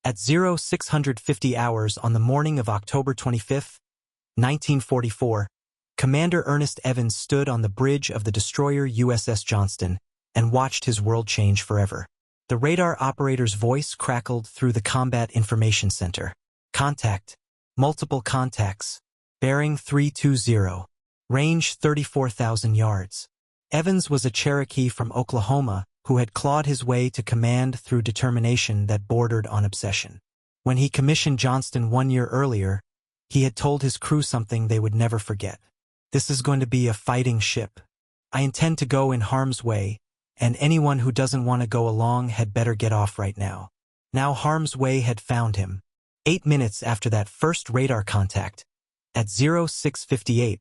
At 0650 hours on the morning of October 25, 1944, Commander Ernest Evans stood on the bridge of the destroyer USS Johnston and watched his world change forever. The radar operator's voice crackled through the Combat Information Center. Contact. Multiple contacts. Bearing 320. Range 34,000 yards. Evans was a Cherokee from Oklahoma who had clawed his way to command through determination that bordered on obsession. When he commissioned Johnston 1 year earlier, he had told his crew something they would never forget. This is going to be a fighting ship. I intend to go in harm's way, and anyone who doesn't want to go along had better get off right now. Now harm's way had found him. 8 minutes after that first radar contact, at 0658,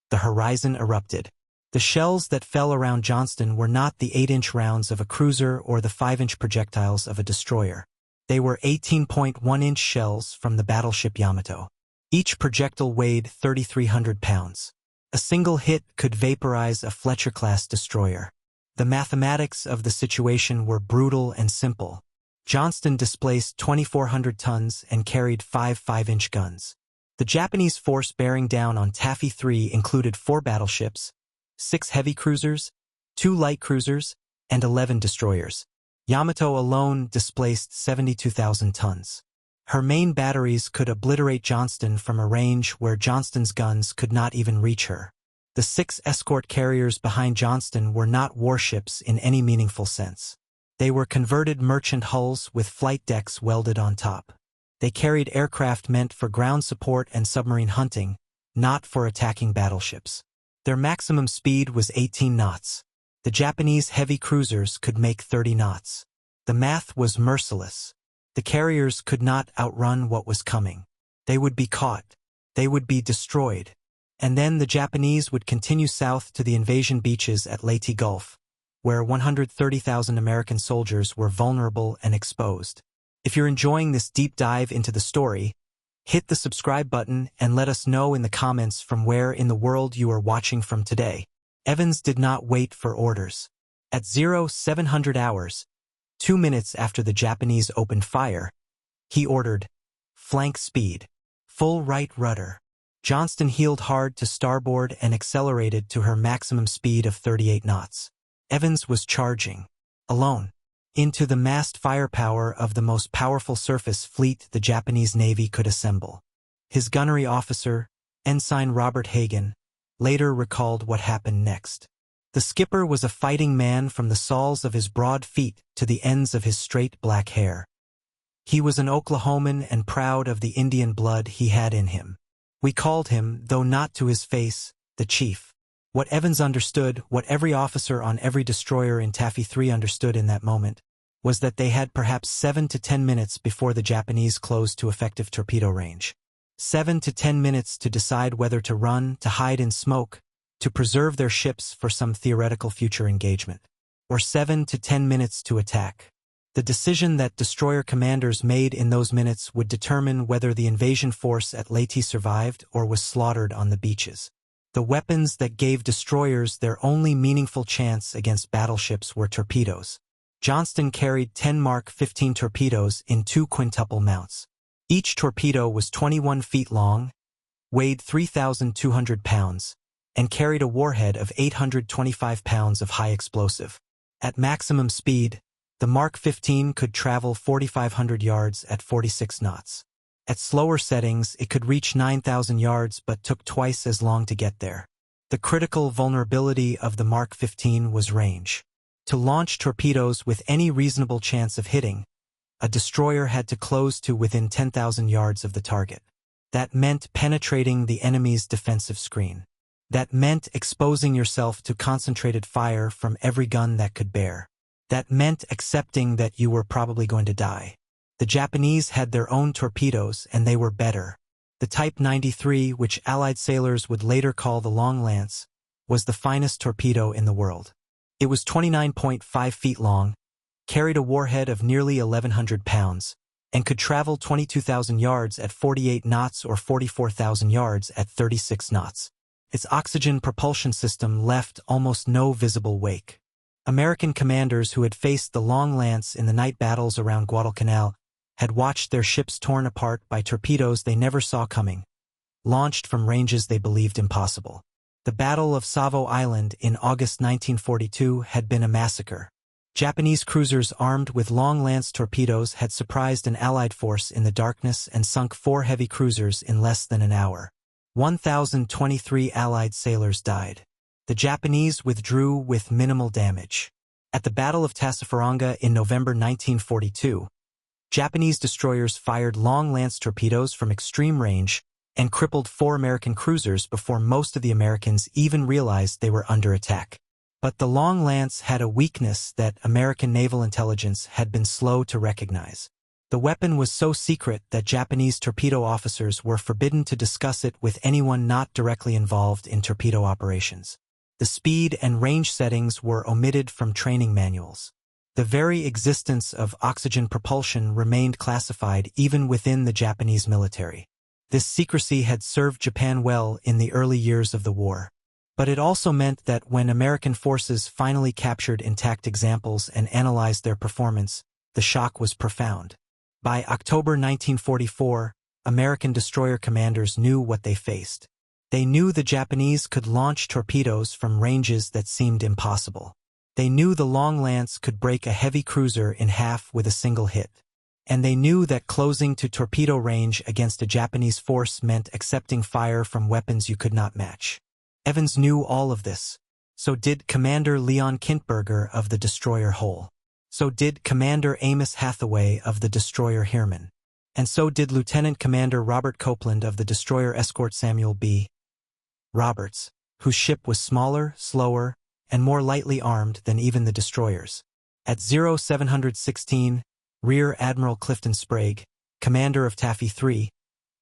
the horizon erupted. The shells that fell around Johnston were not the 8-inch rounds of a cruiser or the 5-inch projectiles of a destroyer. They were 18.1-inch shells from the battleship Yamato. Each projectile weighed 3,300 pounds. A single hit could vaporize a Fletcher-class destroyer. The mathematics of the situation were brutal and simple. Johnston displaced 2,400 tons and carried 5 5-inch guns. The Japanese force bearing down on Taffy 3 included 4 battleships, 6 heavy cruisers, 2 light cruisers, and 11 destroyers. Yamato alone displaced 72,000 tons. Her main batteries could obliterate Johnston from a range where Johnston's guns could not even reach her. The 6 escort carriers behind Johnston were not warships in any meaningful sense. They were converted merchant hulls with flight decks welded on top. They carried aircraft meant for ground support and submarine hunting, not for attacking battleships. Their maximum speed was 18 knots. The Japanese heavy cruisers could make 30 knots. The math was merciless. The carriers could not outrun what was coming. They would be caught. They would be destroyed. And then the Japanese would continue south to the invasion beaches at Leyte Gulf, where 130,000 American soldiers were vulnerable and exposed. If you're enjoying this deep dive into the story, hit the subscribe button and let us know in the comments from where in the world you are watching from today. Evans did not wait for orders. At 0700 hours, 2 minutes after the Japanese opened fire, he ordered, flank speed, full right rudder. Johnston heeled hard to starboard and accelerated to her maximum speed of 38 knots. Evans was charging, alone, into the massed firepower of the most powerful surface fleet the Japanese Navy could assemble. His gunnery officer, Ensign Robert Hagen, later recalled what happened next. The skipper was a fighting man from the soles of his broad feet to the ends of his straight black hair. He was an Oklahoman and proud of the Indian blood he had in him. We called him, though not to his face, the Chief. What Evans understood, what every officer on every destroyer in Taffy 3 understood in that moment, was that they had perhaps 7 to 10 minutes before the Japanese closed to effective torpedo range. 7 to 10 minutes to decide whether to run, to hide in smoke, to preserve their ships for some theoretical future engagement. Or 7 to 10 minutes to attack. The decision that destroyer commanders made in those minutes would determine whether the invasion force at Leyte survived or was slaughtered on the beaches. The weapons that gave destroyers their only meaningful chance against battleships were torpedoes. Johnston carried 10 Mark 15 torpedoes in 2 quintuple mounts. Each torpedo was 21 feet long, weighed 3,200 pounds, and carried a warhead of 825 pounds of high explosive. At maximum speed, the Mark 15 could travel 4,500 yards at 46 knots. At slower settings, it could reach 9,000 yards but took twice as long to get there. The critical vulnerability of the Mark 15 was range. To launch torpedoes with any reasonable chance of hitting, a destroyer had to close to within 10,000 yards of the target. That meant penetrating the enemy's defensive screen. That meant exposing yourself to concentrated fire from every gun that could bear. That meant accepting that you were probably going to die. The Japanese had their own torpedoes, and they were better. The Type 93, which Allied sailors would later call the Long Lance, was the finest torpedo in the world. It was 29.5 feet long, carried a warhead of nearly 1,100 pounds, and could travel 22,000 yards at 48 knots or 44,000 yards at 36 knots. Its oxygen propulsion system left almost no visible wake. American commanders who had faced the Long Lance in the night battles around Guadalcanal had watched their ships torn apart by torpedoes they never saw coming, launched from ranges they believed impossible. The Battle of Savo Island in August 1942 had been a massacre. Japanese cruisers armed with long lance torpedoes had surprised an Allied force in the darkness and sunk 4 heavy cruisers in less than an hour. 1,023 Allied sailors died. The Japanese withdrew with minimal damage. At the Battle of Tassafaronga in November 1942, Japanese destroyers fired long lance torpedoes from extreme range and crippled 4 American cruisers before most of the Americans even realized they were under attack. But the long lance had a weakness that American naval intelligence had been slow to recognize. The weapon was so secret that Japanese torpedo officers were forbidden to discuss it with anyone not directly involved in torpedo operations. The speed and range settings were omitted from training manuals. The very existence of oxygen propulsion remained classified even within the Japanese military. This secrecy had served Japan well in the early years of the war. But it also meant that when American forces finally captured intact examples and analyzed their performance, the shock was profound. By October 1944, American destroyer commanders knew what they faced. They knew the Japanese could launch torpedoes from ranges that seemed impossible. They knew the long lance could break a heavy cruiser in half with a single hit. And they knew that closing to torpedo range against a Japanese force meant accepting fire from weapons you could not match. Evans knew all of this. So did Commander Leon Kintberger of the destroyer Hull. So did Commander Amos Hathaway of the destroyer Heermann. And so did Lieutenant Commander Robert Copeland of the destroyer escort Samuel B. Roberts, whose ship was smaller, slower, and more lightly armed than even the destroyers. At 0716, Rear Admiral Clifton Sprague, commander of Taffy 3,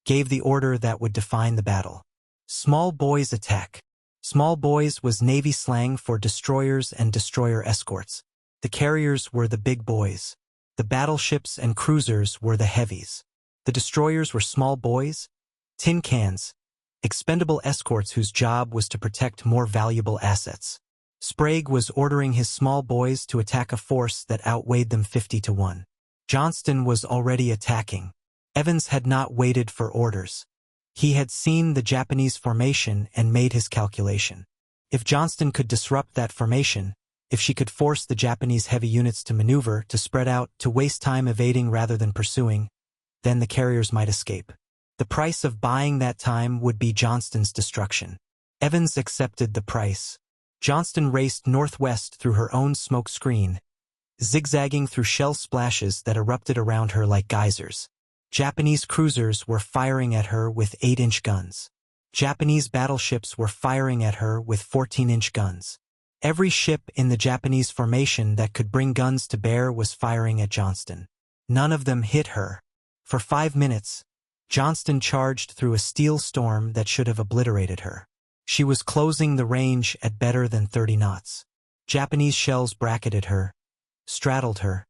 gave the order that would define the battle. Small boys attack. Small boys was Navy slang for destroyers and destroyer escorts. The carriers were the big boys. The battleships and cruisers were the heavies. The destroyers were small boys, tin cans, expendable escorts whose job was to protect more valuable assets. Sprague was ordering his small boys to attack a force that outweighed them 50-1. Johnston was already attacking. Evans had not waited for orders. He had seen the Japanese formation and made his calculation. If Johnston could disrupt that formation, if she could force the Japanese heavy units to maneuver, to spread out, to waste time evading rather than pursuing, then the carriers might escape. The price of buying that time would be Johnston's destruction. Evans accepted the price. Johnston raced northwest through her own smoke screen, zigzagging through shell splashes that erupted around her like geysers. Japanese cruisers were firing at her with 8-inch guns. Japanese battleships were firing at her with 14-inch guns. Every ship in the Japanese formation that could bring guns to bear was firing at Johnston. None of them hit her. For 5 minutes, Johnston charged through a steel storm that should have obliterated her. She was closing the range at better than 30 knots. Japanese shells bracketed her, straddled her,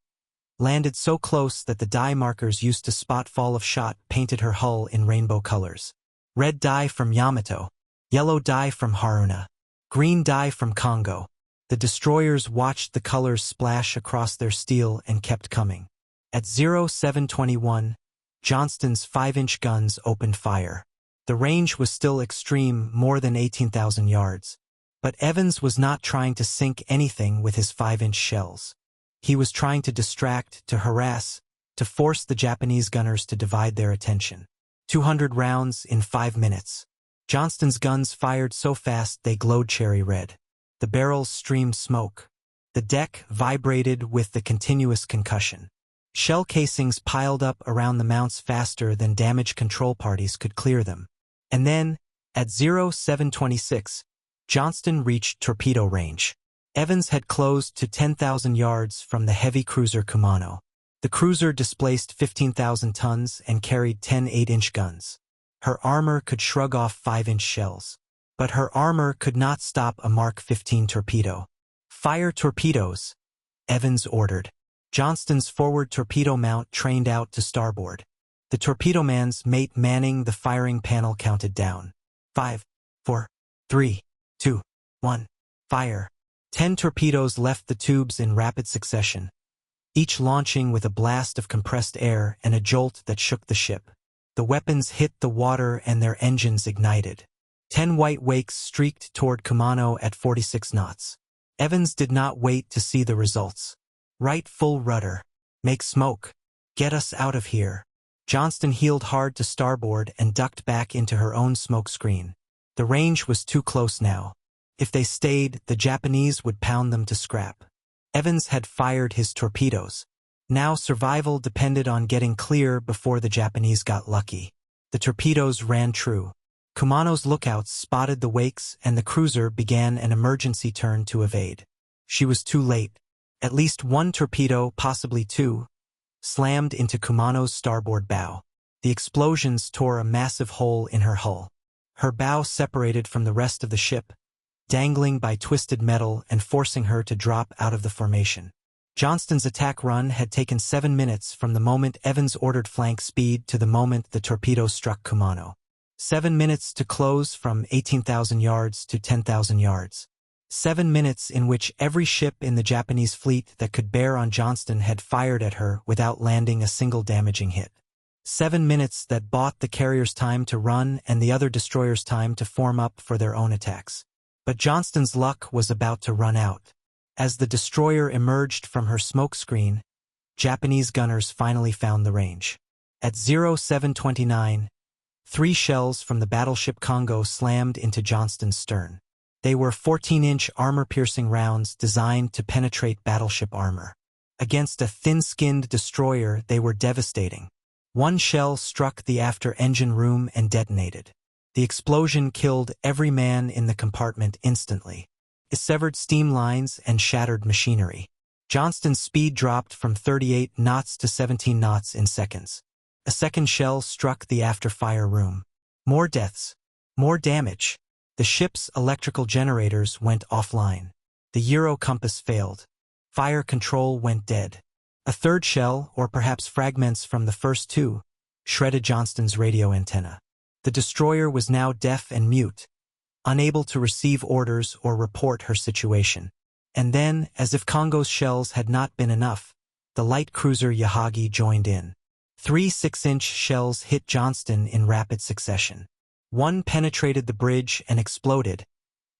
landed so close that the dye markers used to spot fall of shot painted her hull in rainbow colors. Red dye from Yamato, yellow dye from Haruna, green dye from Congo. The destroyers watched the colors splash across their steel and kept coming. At 0721, Johnston's 5-inch guns opened fire. The range was still extreme, more than 18,000 yards. But Evans was not trying to sink anything with his 5-inch shells. He was trying to distract, to harass, to force the Japanese gunners to divide their attention. 200 rounds in 5 minutes. Johnston's guns fired so fast they glowed cherry red. The barrels streamed smoke. The deck vibrated with the continuous concussion. Shell casings piled up around the mounts faster than damage control parties could clear them. And then, at 0726, Johnston reached torpedo range. Evans had closed to 10,000 yards from the heavy cruiser Kumano. The cruiser displaced 15,000 tons and carried 10 8-inch guns. Her armor could shrug off 5-inch shells. But her armor could not stop a Mark 15 torpedo. "Fire torpedoes," Evans ordered. Johnston's forward torpedo mount trained out to starboard. The torpedo man's mate manning the firing panel counted down. 5, 4, 3, 2, 1, fire. 10 torpedoes left the tubes in rapid succession. each launching with a blast of compressed air and a jolt that shook the ship. The weapons hit the water and their engines ignited. 10 white wakes streaked toward Kumano at 46 knots. Evans did not wait to see the results. Right full rudder. Make smoke. Get us out of here. Johnston heeled hard to starboard and ducked back into her own smoke screen. The range was too close now. If they stayed, the Japanese would pound them to scrap. Evans had fired his torpedoes. Now survival depended on getting clear before the Japanese got lucky. The torpedoes ran true. Kumano's lookouts spotted the wakes and the cruiser began an emergency turn to evade. She was too late. At least one torpedo, possibly two, slammed into Kumano's starboard bow. The explosions tore a massive hole in her hull. Her bow separated from the rest of the ship, dangling by twisted metal and forcing her to drop out of the formation. Johnston's attack run had taken 7 minutes from the moment Evans ordered flank speed to the moment the torpedo struck Kumano. 7 minutes to close from 18,000 yards to 10,000 yards. 7 minutes in which every ship in the Japanese fleet that could bear on Johnston had fired at her without landing a single damaging hit. 7 minutes that bought the carriers time to run and the other destroyers time to form up for their own attacks. But Johnston's luck was about to run out. As the destroyer emerged from her smoke screen, Japanese gunners finally found the range. At 0729, 3 shells from the battleship Congo slammed into Johnston's stern. They were 14-inch armor-piercing rounds designed to penetrate battleship armor. Against a thin-skinned destroyer, they were devastating. One shell struck the after engine room and detonated. The explosion killed every man in the compartment instantly. It severed steam lines and shattered machinery. Johnston's speed dropped from 38 knots to 17 knots in seconds. A second shell struck the after-fire room. More deaths. More damage. The ship's electrical generators went offline. The Euro compass failed. Fire control went dead. A third shell, or perhaps fragments from the first 2, shredded Johnston's radio antenna. The destroyer was now deaf and mute, unable to receive orders or report her situation. And then, as if Congo's shells had not been enough, the light cruiser Yahagi joined in. 3 6-inch shells hit Johnston in rapid succession. One penetrated the bridge and exploded,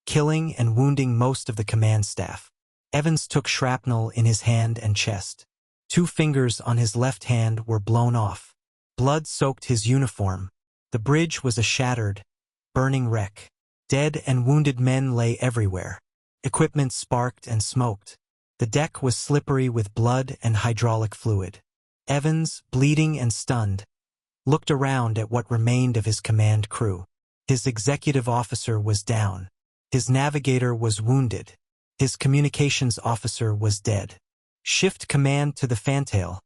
killing and wounding most of the command staff. Evans took shrapnel in his hand and chest. 2 fingers on his left hand were blown off. Blood soaked his uniform. The bridge was a shattered, burning wreck. Dead and wounded men lay everywhere. Equipment sparked and smoked. The deck was slippery with blood and hydraulic fluid. Evans, bleeding and stunned, looked around at what remained of his command crew. His executive officer was down. His navigator was wounded. His communications officer was dead. "Shift command to the fantail,"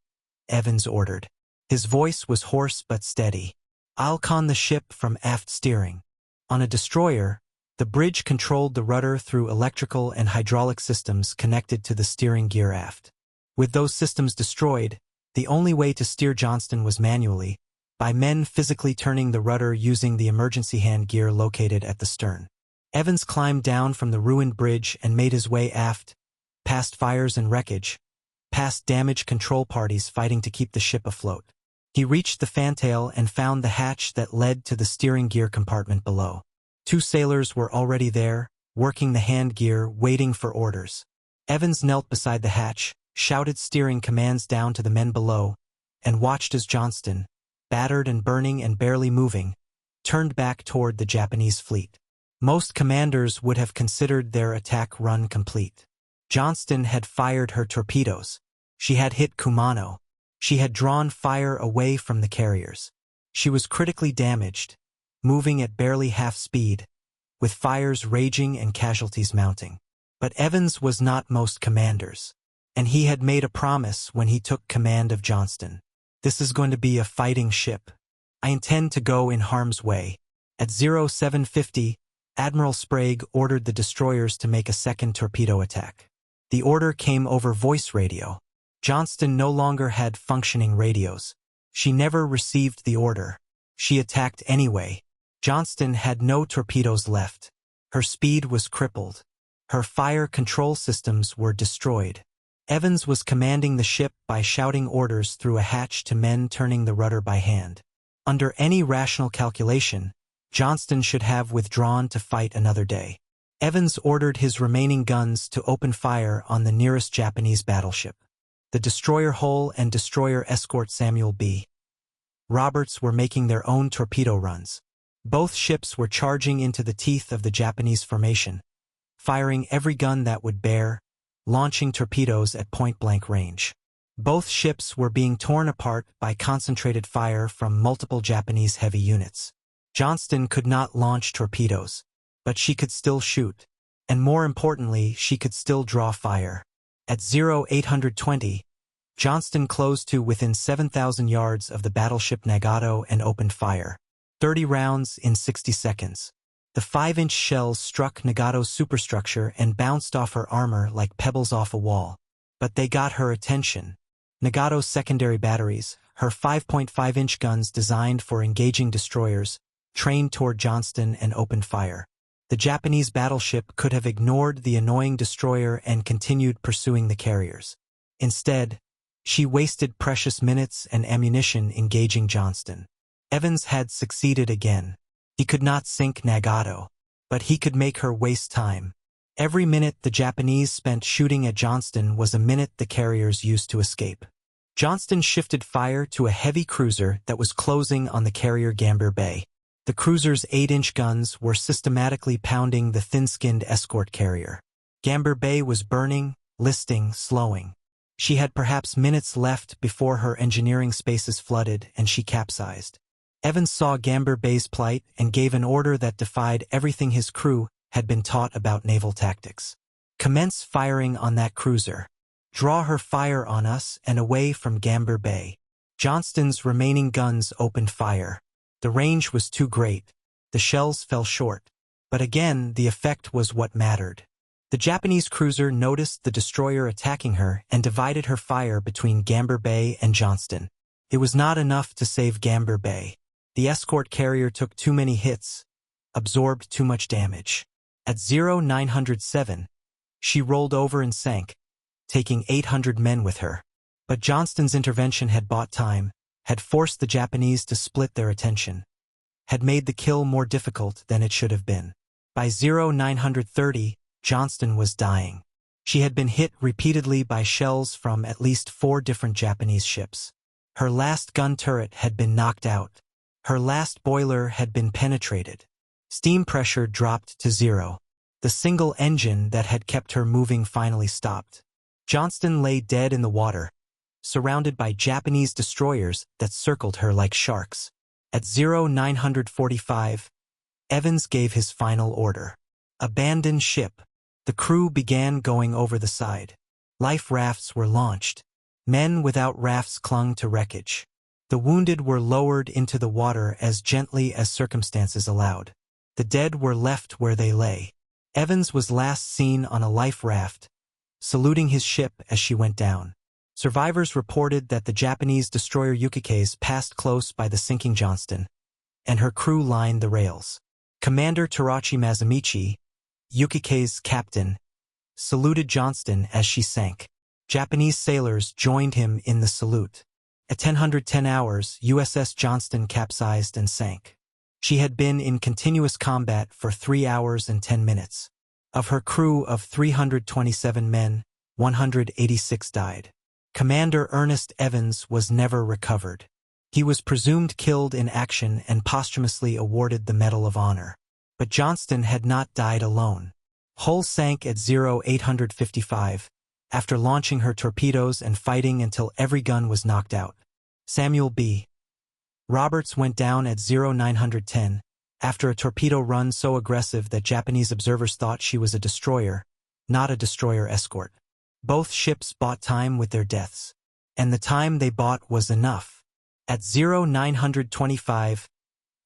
Evans ordered. His voice was hoarse but steady. "I'll con the ship from aft steering." On a destroyer, the bridge controlled the rudder through electrical and hydraulic systems connected to the steering gear aft. With those systems destroyed, the only way to steer Johnston was manually, by men physically turning the rudder using the emergency hand gear located at the stern. Evans climbed down from the ruined bridge and made his way aft, past fires and wreckage, past damaged control parties fighting to keep the ship afloat. He reached the fantail and found the hatch that led to the steering gear compartment below. 2 sailors were already there, working the hand gear, waiting for orders. Evans knelt beside the hatch, shouted steering commands down to the men below, and watched as Johnston, battered and burning and barely moving, turned back toward the Japanese fleet. Most commanders would have considered their attack run complete. Johnston had fired her torpedoes. She had hit Kumano. She had drawn fire away from the carriers. She was critically damaged, moving at barely half speed, with fires raging and casualties mounting. But Evans was not most commanders, and he had made a promise when he took command of Johnston. "This is going to be a fighting ship. I intend to go in harm's way." At 0750, Admiral Sprague ordered the destroyers to make a second torpedo attack. The order came over voice radio. Johnston no longer had functioning radios. She never received the order. She attacked anyway. Johnston had no torpedoes left. Her speed was crippled. Her fire control systems were destroyed. Evans was commanding the ship by shouting orders through a hatch to men turning the rudder by hand. Under any rational calculation, Johnston should have withdrawn to fight another day. Evans ordered his remaining guns to open fire on the nearest Japanese battleship. The destroyer hull and destroyer escort Samuel B. Roberts were making their own torpedo runs. Both ships were charging into the teeth of the Japanese formation, firing every gun that would bear, launching torpedoes at point-blank range. Both ships were being torn apart by concentrated fire from multiple Japanese heavy units. Johnston could not launch torpedoes, but she could still shoot, and more importantly, she could still draw fire. At 0820, Johnston closed to within 7,000 yards of the battleship Nagato and opened fire. 30 rounds in 60 seconds. The 5-inch shells struck Nagato's superstructure and bounced off her armor like pebbles off a wall. But they got her attention. Nagato's secondary batteries, her 5.5-inch guns designed for engaging destroyers, trained toward Johnston and opened fire. The Japanese battleship could have ignored the annoying destroyer and continued pursuing the carriers. Instead, she wasted precious minutes and ammunition engaging Johnston. Evans had succeeded again. He could not sink Nagato, but he could make her waste time. Every minute the Japanese spent shooting at Johnston was a minute the carriers used to escape. Johnston shifted fire to a heavy cruiser that was closing on the carrier Gambier Bay. The cruiser's 8-inch guns were systematically pounding the thin-skinned escort carrier. Gambier Bay was burning, listing, slowing. She had perhaps minutes left before her engineering spaces flooded and she capsized. Evans saw Gambier Bay's plight and gave an order that defied everything his crew had been taught about naval tactics. Commence firing on that cruiser. Draw her fire on us and away from Gambier Bay. Johnston's remaining guns opened fire. The range was too great. The shells fell short. But again, the effect was what mattered. The Japanese cruiser noticed the destroyer attacking her and divided her fire between Gambier Bay and Johnston. It was not enough to save Gambier Bay. The escort carrier took too many hits, absorbed too much damage. At 0907, she rolled over and sank, taking 800 men with her. But Johnston's intervention had bought time, had forced the Japanese to split their attention, had made the kill more difficult than it should have been. By 0930, Johnston was dying. She had been hit repeatedly by shells from at least 4 different Japanese ships. Her last gun turret had been knocked out. Her last boiler had been penetrated. Steam pressure dropped to 0. The single engine that had kept her moving finally stopped. Johnston lay dead in the water, surrounded by Japanese destroyers that circled her like sharks. At 0945, Evans gave his final order. Abandon ship. The crew began going over the side. Life rafts were launched. Men without rafts clung to wreckage. The wounded were lowered into the water as gently as circumstances allowed. The dead were left where they lay. Evans was last seen on a life raft, saluting his ship as she went down. Survivors reported that the Japanese destroyer Yukike's passed close by the sinking Johnston, and her crew lined the rails. Commander Terachi Mazamichi, Yukike's captain, saluted Johnston as she sank. Japanese sailors joined him in the salute. At 10:10 hours, USS Johnston capsized and sank. She had been in continuous combat for 3 hours and 10 minutes. Of her crew of 327 men, 186 died. Commander Ernest Evans was never recovered. He was presumed killed in action and posthumously awarded the Medal of Honor. But Johnston had not died alone. Hull sank at 0855, after launching her torpedoes and fighting until every gun was knocked out. Samuel B. Roberts went down at 0910, after a torpedo run so aggressive that Japanese observers thought she was a destroyer, not a destroyer escort. Both ships bought time with their deaths, and the time they bought was enough. At 0925,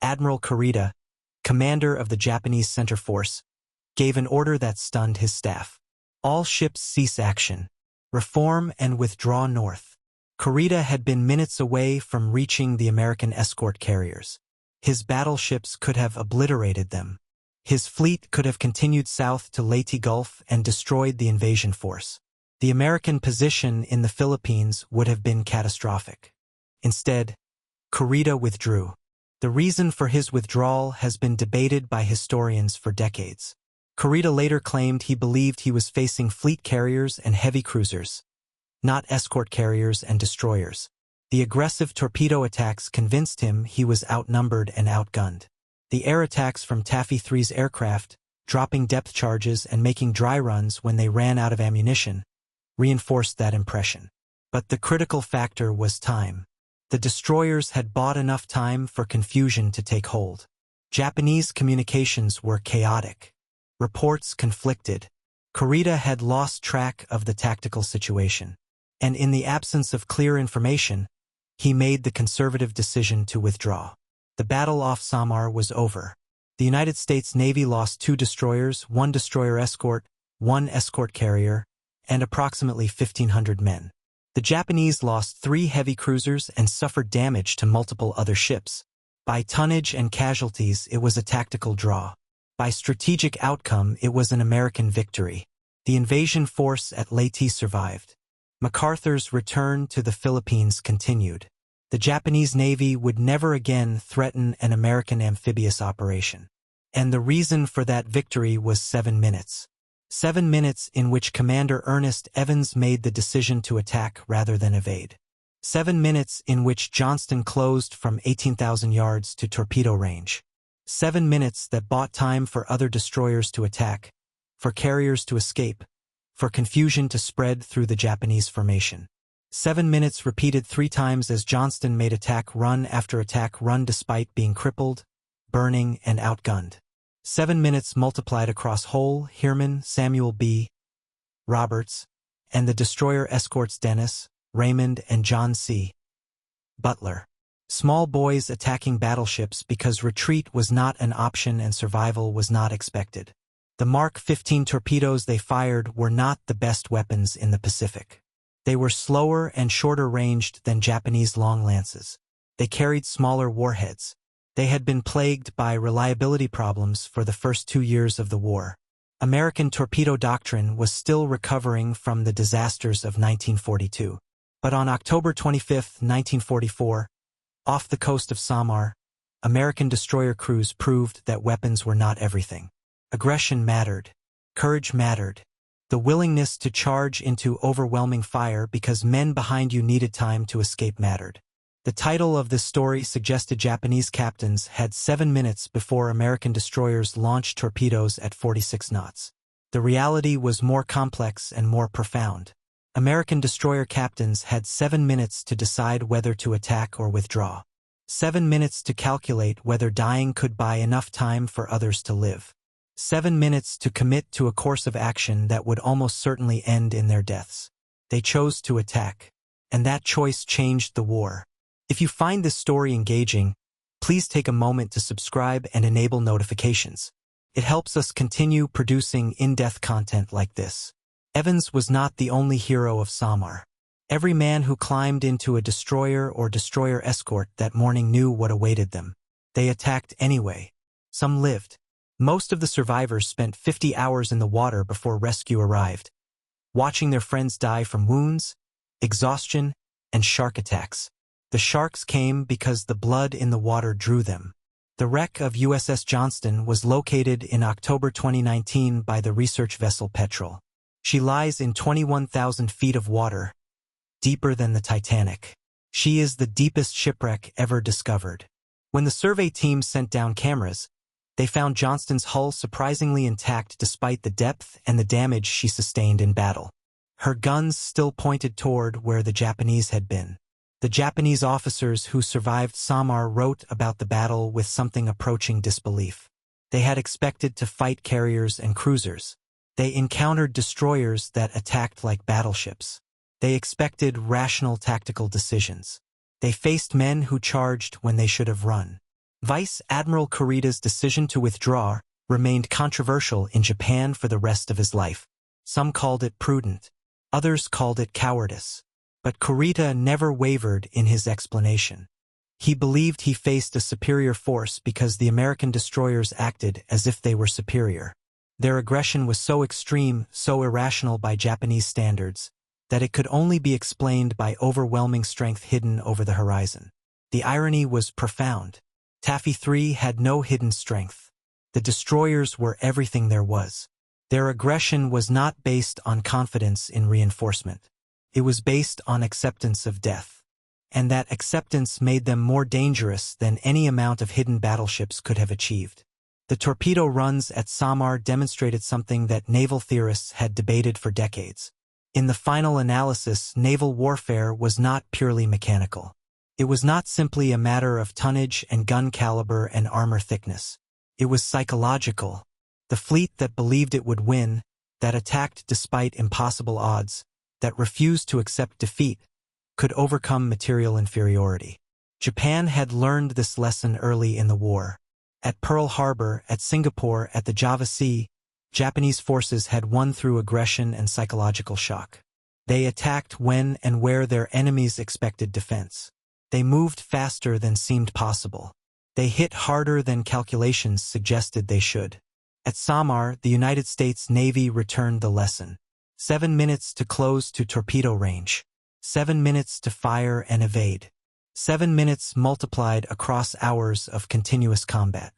Admiral Kurita, commander of the Japanese Center Force, gave an order that stunned his staff. All ships cease action. Reform and withdraw north. Kurita had been minutes away from reaching the American escort carriers. His battleships could have obliterated them. His fleet could have continued south to Leyte Gulf and destroyed the invasion force. The American position in the Philippines would have been catastrophic. Instead, Kurita withdrew. The reason for his withdrawal has been debated by historians for decades. Kurita later claimed he believed he was facing fleet carriers and heavy cruisers, not escort carriers and destroyers. The aggressive torpedo attacks convinced him he was outnumbered and outgunned. The air attacks from Taffy 3's aircraft, dropping depth charges and making dry runs when they ran out of ammunition, reinforced that impression. But the critical factor was time. The destroyers had bought enough time for confusion to take hold. Japanese communications were chaotic. Reports conflicted. Kurita had lost track of the tactical situation. And in the absence of clear information, he made the conservative decision to withdraw. The battle off Samar was over. The United States Navy lost 2 destroyers, 1 destroyer escort, 1 escort carrier, and approximately 1,500 men. The Japanese lost 3 heavy cruisers and suffered damage to multiple other ships. By tonnage and casualties, it was a tactical draw. By strategic outcome, it was an American victory. The invasion force at Leyte survived. MacArthur's return to the Philippines continued. The Japanese Navy would never again threaten an American amphibious operation. And the reason for that victory was 7 minutes. 7 minutes in which Commander Ernest Evans made the decision to attack rather than evade. 7 minutes in which Johnston closed from 18,000 yards to torpedo range. 7 minutes that bought time for other destroyers to attack, for carriers to escape, for confusion to spread through the Japanese formation. 7 minutes repeated 3 times as Johnston made attack run after attack run despite being crippled, burning, and outgunned. 7 minutes multiplied across Hull, Heermann, Samuel B. Roberts, and the destroyer escorts Dennis, Raymond, and John C. Butler. Small boys attacking battleships because retreat was not an option and survival was not expected. The Mark 15 torpedoes they fired were not the best weapons in the Pacific. They were slower and shorter ranged than Japanese long lances. They carried smaller warheads. They had been plagued by reliability problems for the first 2 years of the war. American torpedo doctrine was still recovering from the disasters of 1942. But on October 25, 1944, off the coast of Samar, American destroyer crews proved that weapons were not everything. Aggression mattered. Courage mattered. The willingness to charge into overwhelming fire because men behind you needed time to escape mattered. The title of this story suggested Japanese captains had 7 minutes before American destroyers launched torpedoes at 46 knots. The reality was more complex and more profound. American destroyer captains had 7 minutes to decide whether to attack or withdraw. 7 minutes to calculate whether dying could buy enough time for others to live. 7 minutes to commit to a course of action that would almost certainly end in their deaths. They chose to attack, and that choice changed the war. If you find this story engaging, please take a moment to subscribe and enable notifications. It helps us continue producing in-depth content like this. Evans was not the only hero of Samar. Every man who climbed into a destroyer or destroyer escort that morning knew what awaited them. They attacked anyway. Some lived. Most of the survivors spent 50 hours in the water before rescue arrived, watching their friends die from wounds, exhaustion, and shark attacks. The sharks came because the blood in the water drew them. The wreck of USS Johnston was located in October 2019 by the research vessel Petrel. She lies in 21,000 feet of water, deeper than the Titanic. She is the deepest shipwreck ever discovered. When the survey team sent down cameras, they found Johnston's hull surprisingly intact despite the depth and the damage she sustained in battle. Her guns still pointed toward where the Japanese had been. The Japanese officers who survived Samar wrote about the battle with something approaching disbelief. They had expected to fight carriers and cruisers. They encountered destroyers that attacked like battleships. They expected rational tactical decisions. They faced men who charged when they should have run. Vice Admiral Kurita's decision to withdraw remained controversial in Japan for the rest of his life. Some called it prudent. Others called it cowardice. But Kurita never wavered in his explanation. He believed he faced a superior force because the American destroyers acted as if they were superior. Their aggression was so extreme, so irrational by Japanese standards, that it could only be explained by overwhelming strength hidden over the horizon. The irony was profound. Taffy 3 had no hidden strength. The destroyers were everything there was. Their aggression was not based on confidence in reinforcement. It was based on acceptance of death. And that acceptance made them more dangerous than any amount of hidden battleships could have achieved. The torpedo runs at Samar demonstrated something that naval theorists had debated for decades. In the final analysis, naval warfare was not purely mechanical. It was not simply a matter of tonnage and gun caliber and armor thickness. It was psychological. The fleet that believed it would win, that attacked despite impossible odds, that refused to accept defeat, could overcome material inferiority. Japan had learned this lesson early in the war. At Pearl Harbor, at Singapore, at the Java Sea, Japanese forces had won through aggression and psychological shock. They attacked when and where their enemies expected defense. They moved faster than seemed possible. They hit harder than calculations suggested they should. At Samar, the United States Navy returned the lesson. 7 minutes to close to torpedo range. 7 minutes to fire and evade. 7 minutes multiplied across hours of continuous combat.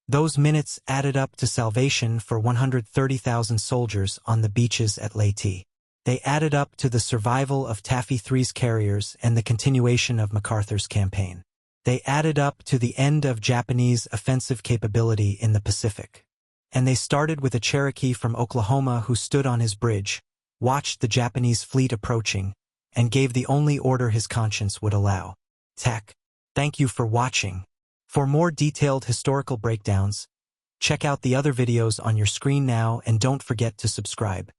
Those minutes added up to salvation for 130,000 soldiers on the beaches at Leyte. They added up to the survival of Taffy 3's carriers and the continuation of MacArthur's campaign. They added up to the end of Japanese offensive capability in the Pacific. And they started with a Cherokee from Oklahoma who stood on his bridge, watched the Japanese fleet approaching, and gave the only order his conscience would allow. Tech. Thank you for watching. For more detailed historical breakdowns, check out the other videos on your screen now and don't forget to subscribe.